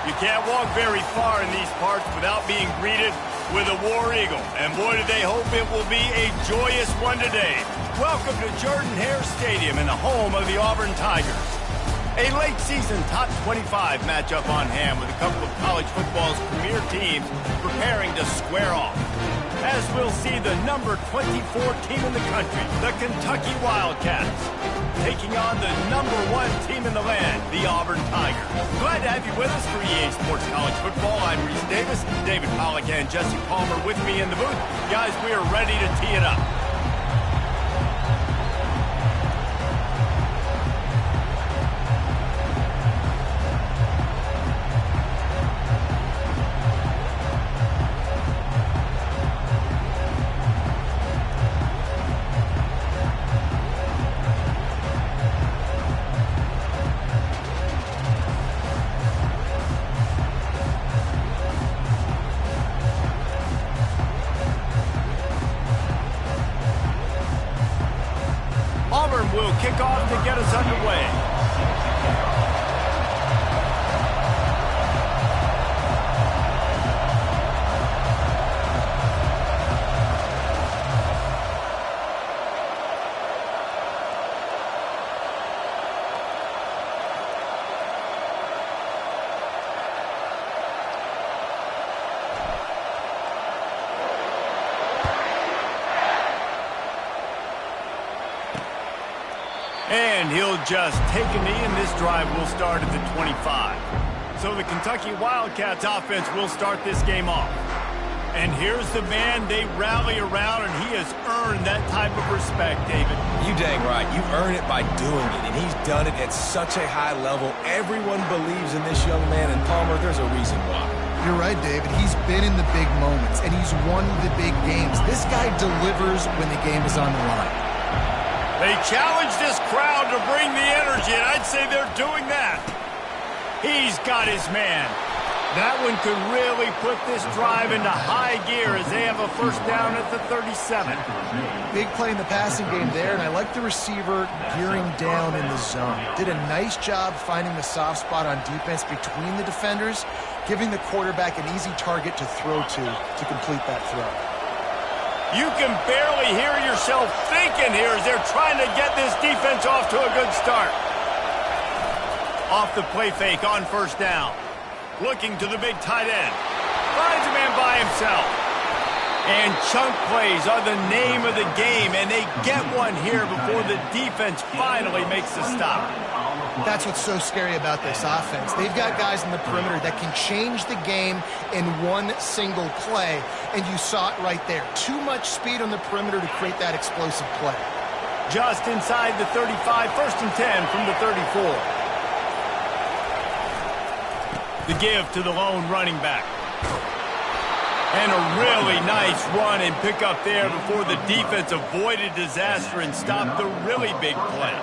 You can't walk very far in these parts without being greeted with a War Eagle. And boy, do they hope it will be a joyous one today. Welcome to Jordan-Hare Stadium and the home of the Auburn Tigers. A late-season top 25 matchup on hand with a couple of college football's premier teams preparing to square off. As we'll see the number 24 team in the country, the Kentucky Wildcats, taking on the number 1 team in the land, the Auburn Tigers. Glad to have you with us for EA Sports College Football. I'm Reese Davis, David Pollack and Jesse Palmer with me in the booth. Guys, we are ready to tee it up. Auburn will kick off to get us underway. And he'll just take a knee, and this drive will start at the 25. So the Kentucky Wildcats offense will start this game off. And here's the man they rally around, and he has earned that type of respect, David. You dang right. You earn it by doing it, and he's done it at such a high level. Everyone believes in this young man, and Palmer, there's a reason why. You're right, David. He's been in the big moments, and he's won the big games. This guy delivers when the game is on the line. They challenge this crowd to bring the energy, and I'd say they're doing that. He's got his man. That one could really put this drive into high gear as they have a first down at the 37. Big play in the passing game there, and I like the receiver gearing down in the zone. Did a nice job finding the soft spot on defense between the defenders, giving the quarterback an easy target to throw to complete that throw. You can barely hear yourself thinking here as they're trying to get this defense off to a good start. Off the play fake on first down. Looking to the big tight end. Finds a man by himself. And chunk plays are the name of the game, and they get one here before the defense finally makes the stop. That's what's so scary about this offense. They've got guys in the perimeter that can change the game in one single play, and you saw it right there. Too much speed on the perimeter to create that explosive play. Just inside the 35, first and 10 from the 34. The give to the lone running back. And a really nice run and pick up there before the defense avoided disaster and stopped the really big play.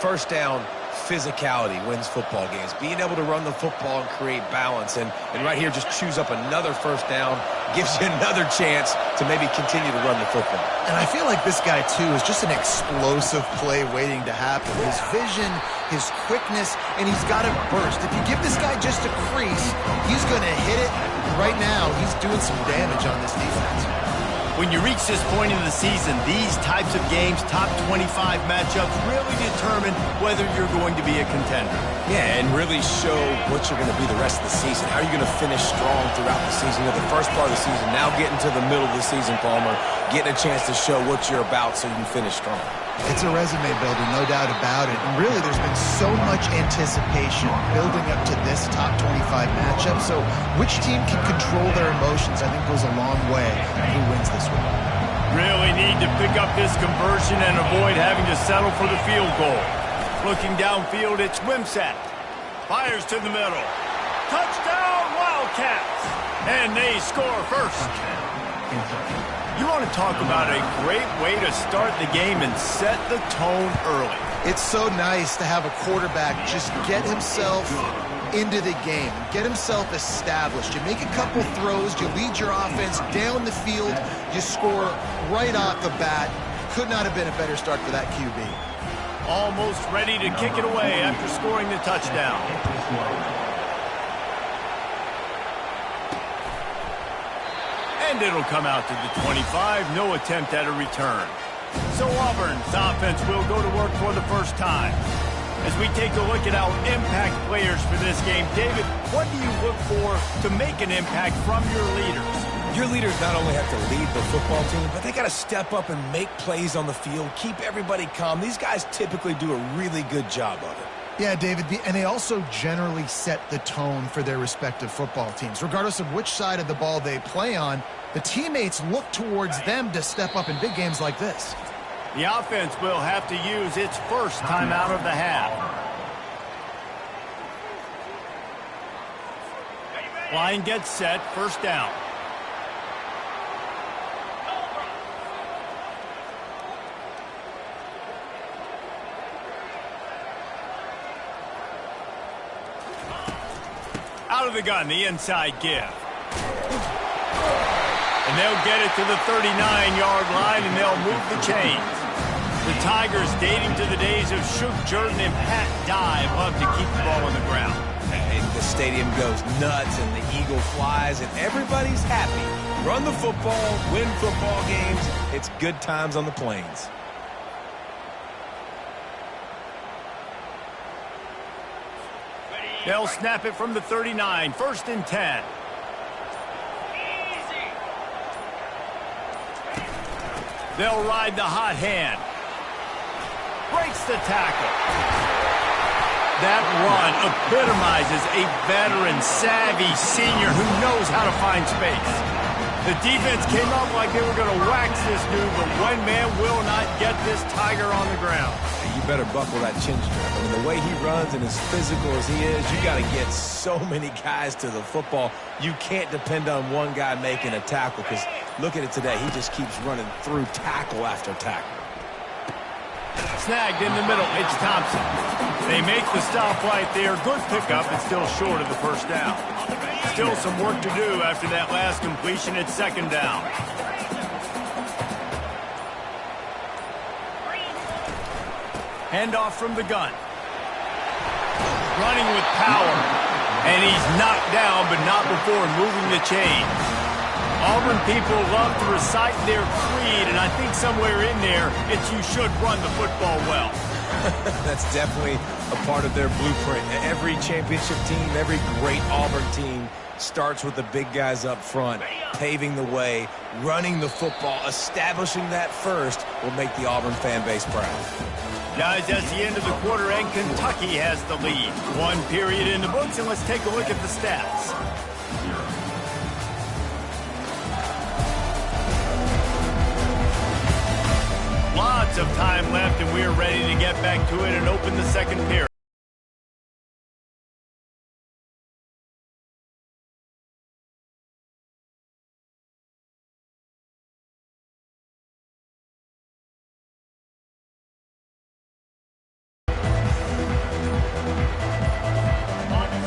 First down, physicality wins football games. Being able to run the football and create balance. And right here, just choose up another first down, gives you another chance to maybe continue to run the football. And I feel like this guy, too, is just an explosive play waiting to happen. His vision, his quickness, and he's got a burst. If you give this guy just a crease, he's going to hit it. Right now, he's doing some damage on this defense. When you reach this point in the season, these types of games, top 25 matchups, really determine whether you're going to be a contender. Yeah, and really show what you're going to be the rest of the season. How are you going to finish strong throughout the season? You know, the first part of the season, now getting to the middle of the season, Palmer, getting a chance to show what you're about so you can finish strong. It's a resume builder, no doubt about it. And really, there's been so much anticipation building up to this top 25 matchup. So which team can control their emotions, I think, goes a long way in who wins this one. Really need to pick up this conversion and avoid having to settle for the field goal. Looking downfield, it's Wimsatt. Fires to the middle. Touchdown, Wildcats! And they score first. You want to talk about a great way to start the game and set the tone early. It's so nice to have a quarterback just get himself into the game, get himself established. You make a couple throws, you lead your offense down the field, you score right off the bat. Could not have been a better start for that QB. Almost ready to kick it away after scoring the touchdown. And it'll come out to the 25. No attempt at a return. So Auburn's offense will go to work for the first time. As we take a look at our impact players for this game, David, what do you look for to make an impact from your leaders? Your leaders not only have to lead the football team, but they got to step up and make plays on the field, keep everybody calm. These guys typically do a really good job of it. Yeah, David, and they also generally set the tone for their respective football teams. Regardless of which side of the ball they play on, the teammates look towards them to step up in big games like this. The offense will have to use its first timeout of the half. Line gets set, first down. Out of the gun, the inside give. And they'll get it to the 39-yard line, and they'll move the chains. The Tigers, dating to the days of Shook, Jordan, and Pat Dye, love to keep the ball on the ground. And the stadium goes nuts, and the eagle flies, and everybody's happy. Run the football, win football games. It's good times on the plains. They'll snap it from the 39, first and 10. They'll ride the hot hand. Breaks the tackle. That run epitomizes a veteran, savvy senior who knows how to find space. The defense came up like they were going to wax this dude, but one man will not get this Tiger on the ground. You better buckle that chin strap. I mean, the way he runs and as physical as he is, you got to get so many guys to the football. You can't depend on one guy making a tackle, because look at it today. He just keeps running through tackle after tackle. Snagged in the middle. It's Thompson. They make the stop right there. Good pickup. It's still short of the first down. Still some work to do after that last completion. It's second down. Handoff from the gun. Running with power. And he's knocked down, but not before moving the chains. Auburn people love to recite their creed, and I think somewhere in there, it's you should run the football well. That's definitely a part of their blueprint. Every championship team, every great Auburn team starts with the big guys up front, paving the way, running the football, establishing that first will make the Auburn fan base proud. Guys, that's the end of the quarter, and Kentucky has the lead. One period in the books, and let's take a look at the stats. Lots of time left, and we're ready to get back to it and open the second period.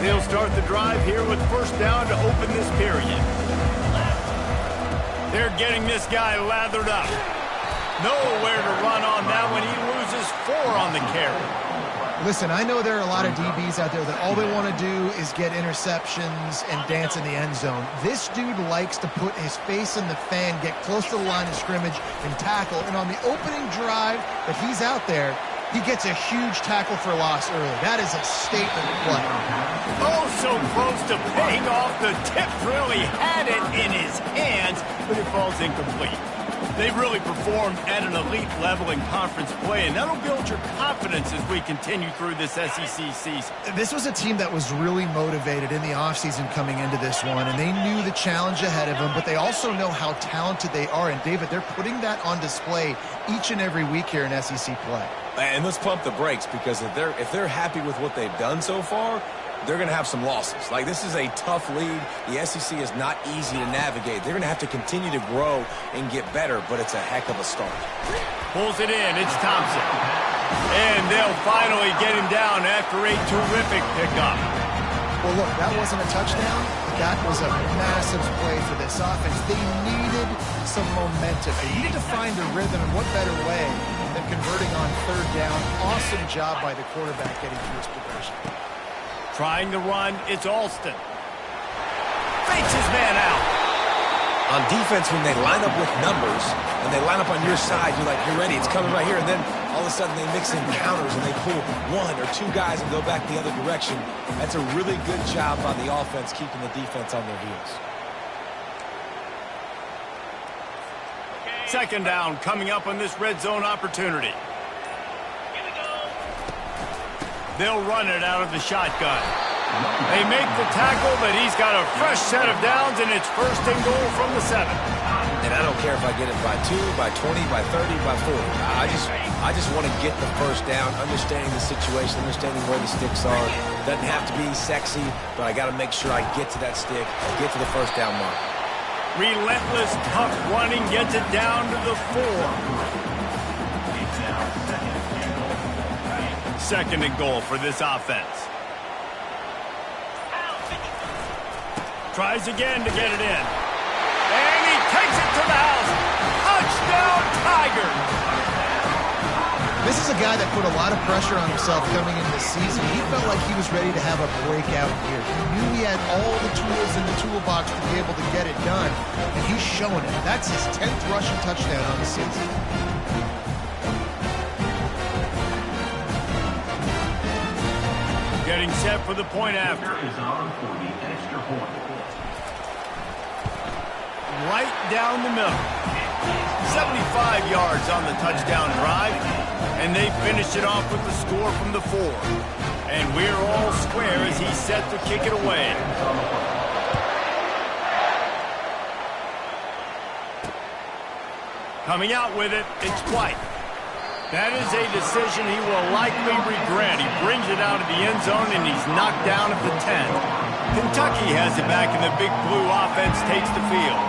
They'll start the drive here with first down to open this period. They're getting this guy lathered up. Nowhere to run on that one. He loses 4 on the carry. Listen, I know there are a lot of DBs out there that all they want to do is get interceptions and dance in the end zone. This dude likes to put his face in the fan, get close to the line of scrimmage, and tackle. And on the opening drive that he's out there, he gets a huge tackle for loss early. That is a statement play. Oh, so close to paying off. The tip really had it in his hands, but it falls incomplete. They've really performed at an elite level in conference play, and that'll build your confidence as we continue through this SEC season. This was a team that was really motivated in the offseason coming into this one, and they knew the challenge ahead of them, but they also know how talented they are. And, David, they're putting that on display each and every week here in SEC play. And let's pump the brakes, because if they're happy with what they've done so far, they're going to have some losses. Like, this is a tough league. The SEC is not easy to navigate. They're going to have to continue to grow and get better, but it's a heck of a start. Pulls it in. It's Thompson. And they'll finally get him down after a terrific pickup. Well, look, that wasn't a touchdown, but that was a massive play for this offense. They needed some momentum. They needed to find a rhythm, and what better way than converting on third down. Awesome job by the quarterback getting through his progression. Trying to run, it's Alston. Fakes his man out. On defense, when they line up with numbers and they line up on your side, you're like, you're ready, it's coming right here. And then all of a sudden they mix in counters and they pull one or two guys and go back the other direction. That's a really good job by the offense keeping the defense on their heels. Second down coming up on this red zone opportunity. They'll run it out of the shotgun. They make the tackle, but he's got a fresh set of downs, and it's first and goal from the 7. And I don't care if I get it by 2, by 20, by 30, by 40. I just want to get the first down, understanding the situation, understanding where the sticks are. Doesn't have to be sexy, but I got to make sure I get to that stick, get to the first down mark. Relentless, tough running gets it down to the 4. Second and goal for this offense. Tries again to get it in. And he takes it to the house. Touchdown, Tigers! This is a guy that put a lot of pressure on himself coming into the season. He felt like he was ready to have a breakout year. He knew he had all the tools in the toolbox to be able to get it done, and he's showing it. That's his 10th rushing touchdown on the season. Getting set for the point after. Right down the middle. 75 yards on the touchdown drive, and they finished it off with the score from the 4. And we're all square as he's set to kick it away. Coming out with it, it's White. That is a decision he will likely regret. He brings it out of the end zone, and he's knocked down at the 10. Kentucky has it back, and the Big Blue offense takes the field.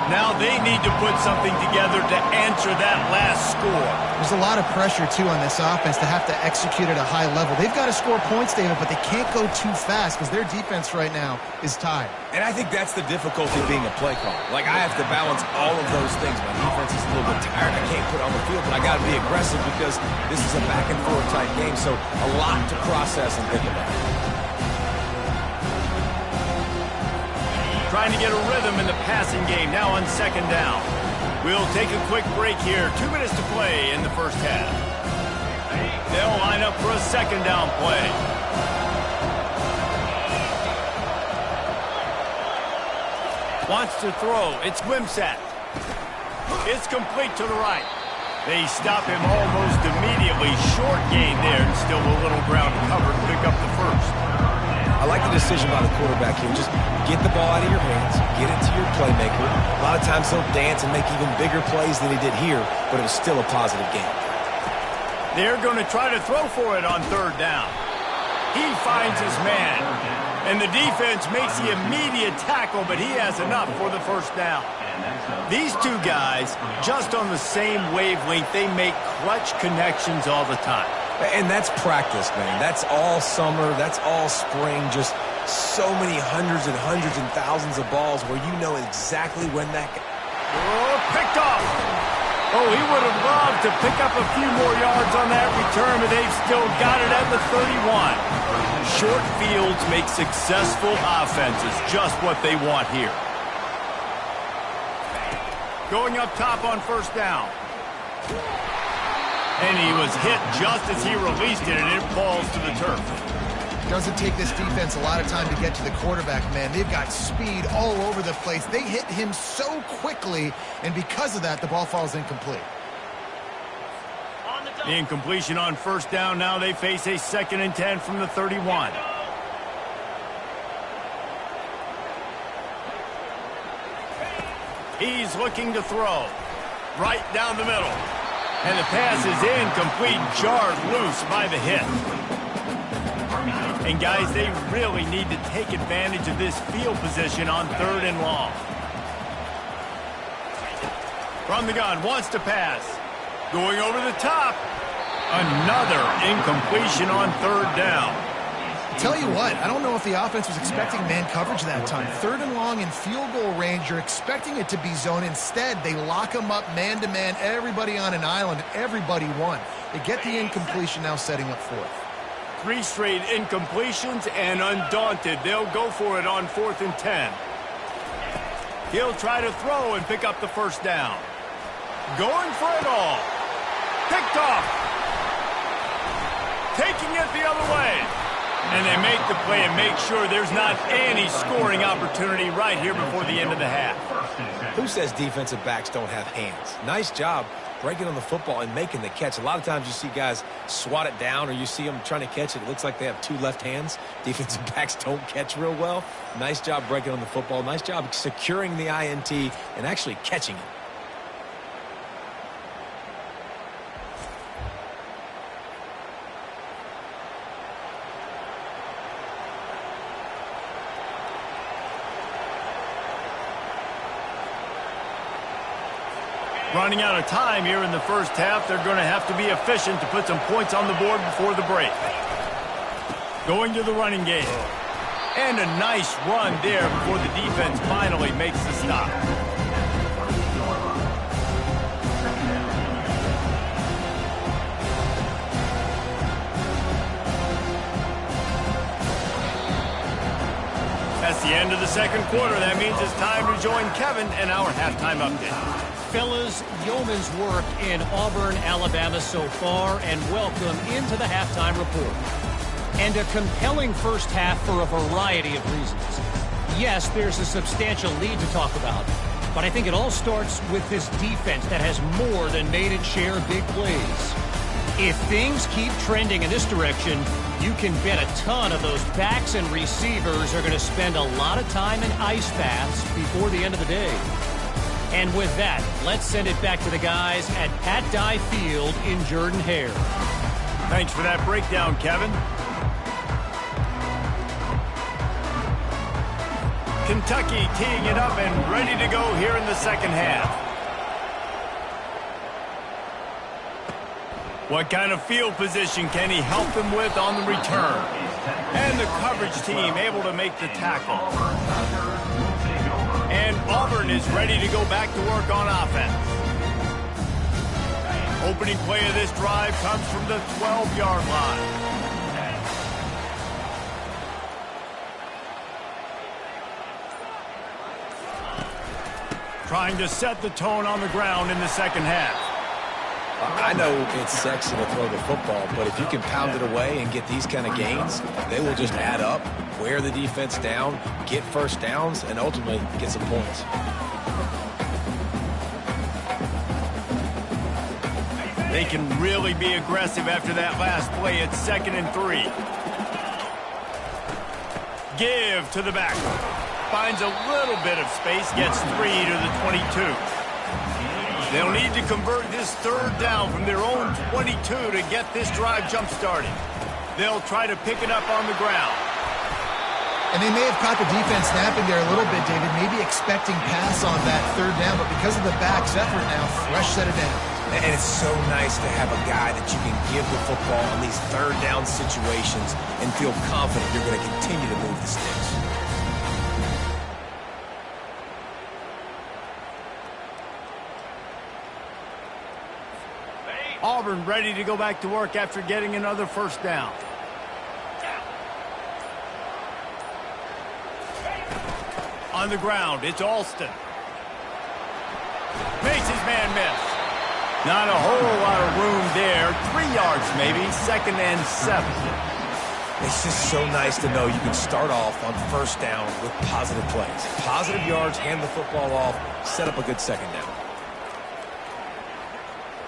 Now they need to put something together to answer that last score. There's a lot of pressure, too, on this offense to have to execute at a high level. They've got to score points, David, but they can't go too fast because their defense right now is tied. And I think that's the difficulty being a play caller. Like, I have to balance all of those things. My defense is a little bit tired. I can't put it on the field, but I got to be aggressive because this is a back-and-forth type game, so a lot to process and think about. Trying to get a rhythm in the passing game now on second down. We'll take a quick break here. 2 minutes to play in the first half. They'll line up for a second down play. Wants to throw. It's Wimsatt. It's complete to the right. They stop him almost immediately. Short gain there, and still a little ground covered to pick up the first. I like the decision by the quarterback here. Just get the ball out of your hands, get it to your playmaker. A lot of times he'll dance and make even bigger plays than he did here, but it was still a positive game. They're going to try to throw for it on third down. He finds his man, and the defense makes the immediate tackle, but he has enough for the first down. These two guys, just on the same wavelength, they make clutch connections all the time. And that's practice, man. That's all summer. That's all spring. Just so many hundreds and thousands of balls where you know exactly when that... Oh, picked off. Oh, he would have loved to pick up a few more yards on that return, but they've still got it at the 31. Short fields make successful offenses, just what they want here. Going up top on first down. And he was hit just as he released it, and it falls to the turf. Doesn't take this defense a lot of time to get to the quarterback, man. They've got speed all over the place. They hit him so quickly, and because of that, the ball falls incomplete. The incompletion on first down. Now they face a 2nd and 10 from the 31. He's looking to throw. Right down the middle. And the pass is incomplete, jarred loose by the hit. And guys, they really need to take advantage of this field position on 3rd and long. From the gun, wants to pass. Going over the top. Another incompletion on 3rd down. Tell you what, I don't know if the offense was expecting man coverage that time. 3rd and long in field goal range, you're expecting it to be zone. Instead, they lock them up man-to-man, everybody on an island, everybody won. They get the incompletion, now setting up 4th. 3 straight incompletions, and undaunted, they'll go for it on 4th and 10. He'll try to throw and pick up the first down. Going for it all. Picked off. Taking it the other way. And they make the play and make sure there's not any scoring opportunity right here before the end of the half. Who says defensive backs don't have hands? Nice job breaking on the football and making the catch. A lot of times you see guys swat it down or you see them trying to catch it. It looks like they have two left hands. Defensive backs don't catch real well. Nice job breaking on the football. Nice job securing the INT and actually catching it. Running out of time here in the first half. They're going to have to be efficient to put some points on the board before the break. Going to the running game. And a nice run there before the defense finally makes the stop. That's the end of the second quarter. That means it's time to join Kevin in our halftime update. Fellas, yeoman's work in Auburn, Alabama so far, and welcome into the halftime report. And a compelling first half for a variety of reasons. Yes, there's a substantial lead to talk about, but I think it all starts with this defense that has more than made its share of big plays. If things keep trending in this direction, you can bet a ton of those backs and receivers are going to spend a lot of time in ice baths before the end of the day. And with that, let's send it back to the guys at Pat Dye Field in Jordan-Hare. Thanks for that breakdown, Kevin. Kentucky teeing it up and ready to go here in the second half. What kind of field position can he help them with on the return? And the coverage team able to make the tackle. And Auburn is ready to go back to work on offense. Opening play of this drive comes from the 12-yard line. Trying to set the tone on the ground in the second half. I know it's sexy to throw the football, but if you can pound it away and get these kind of gains, they will just add up, wear the defense down, get first downs, and ultimately get some points. They can really be aggressive after that last play. It's 2nd and 3. Give to the back. Finds a little bit of space, gets 3 to the 22. They'll need to convert this third down from their own 22 to get this drive jump-started. They'll try to pick it up on the ground. And they may have caught the defense napping there a little bit, David, maybe expecting pass on that third down, but because of the back's effort now, fresh set of down. And it's so nice to have a guy that you can give the football in these third down situations and feel confident you're going to continue to move the sticks. Auburn ready to go back to work after getting another first down. On the ground, it's Alston. Makes his man miss. Not a whole lot of room there. 3 yards maybe, 2nd and 7. It's just so nice to know you can start off on first down with positive plays. Positive yards, hand the football off, set up a good second down.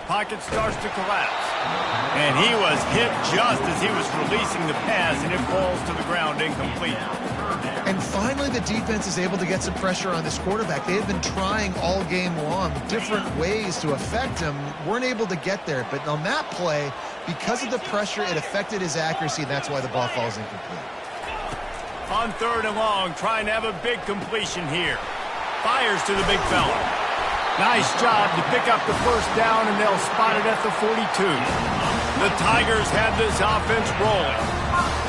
Pocket starts to collapse. And he was hit just as he was releasing the pass, and it falls to the ground incomplete. And finally, the defense is able to get some pressure on this quarterback. They have been trying all game long different ways to affect him. Weren't able to get there. But on that play, because of the pressure, it affected his accuracy, and that's why the ball falls incomplete. On 3rd and long, trying to have a big completion here. Fires to the big fella. Nice job to pick up the first down, and they'll spot it at the 42. The Tigers have this offense rolling.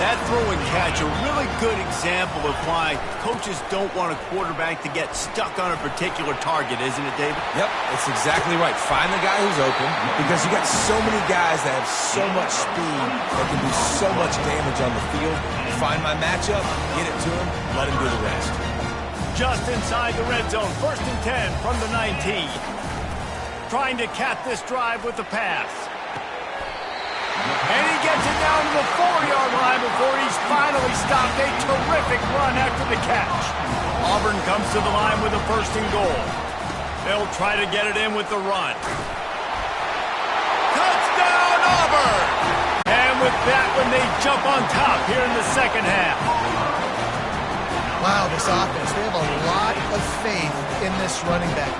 That throw and catch, a really good example of why coaches don't want a quarterback to get stuck on a particular target, isn't it, David? Yep, it's exactly right. Find the guy who's open, because you got so many guys that have so much speed that can do so much damage on the field. Find my matchup, get it to him, let him do the rest. just inside the red zone. 1st and 10 from the 19. Trying to cap this drive with the pass. And he gets it down to the 4-yard line before he's finally stopped. A terrific run after the catch. Auburn comes to the line with a 1st and goal. They'll try to get it in with the run. Touchdown, Auburn! And with that one, they jump on top here in the second half. Wow, this offense, they have a lot of faith in this running back.